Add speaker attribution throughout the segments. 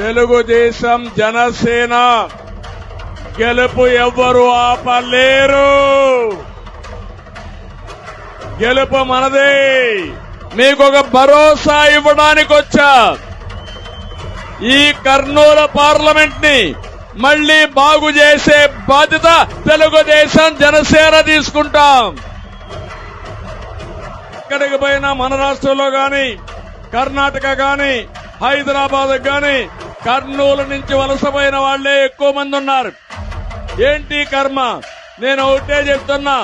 Speaker 1: తెలుగుదేశం జనసేన గెలుపు ఎవ్వరు ఆపలేరు. గెలుపు మనదే. మీకు ఒక భరోసా ఇవ్వడానికి వచ్చా. ఈ కర్నూలు పార్లమెంట్ ని మళ్లీ బాగు చేసే బాధ్యత తెలుగుదేశం జనసేన తీసుకుంటాం. ఎక్కడికి పోయినా మన రాష్ట్రంలో గాని, కర్ణాటక గాని, హైదరాబాద్ గాని కర్నూలు నుంచి వలసపోయిన వాళ్లే ఎక్కువ మంది ఉన్నారు. ఏంటి కర్మ? నేను ఒకటే చెప్తున్నా,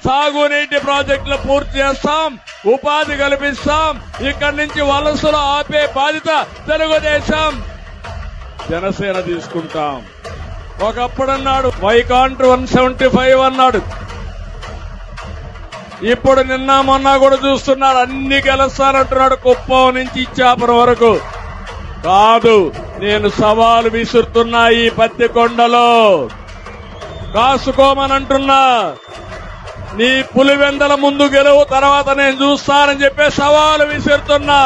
Speaker 1: సాగునీటి ప్రాజెక్టులు పూర్తి చేస్తాం, ఉపాధి కల్పిస్తాం. ఇక్కడి నుంచి వలసలు ఆపే బాధ్యత తెలుగుదేశం జనసేన తీసుకుంటాం. ఒకప్పుడన్నాడు వై కాంట్ 175 అన్నాడు. ఇప్పుడు నిన్న మొన్న కూడా చూస్తున్నారు, అన్ని గెలుస్తానంటున్నాడు. కుప్పం నుంచి ఇచ్చాపురం వరకు. కాదు, నేను సవాలు విసురుతున్నా. ఈ పత్తికొండలో కాసుకోమనంటున్నా. నీ పులివెందల ముందు గెలువు, తర్వాత నేను చూస్తానని చెప్పి సవాలు విసురుతున్నా.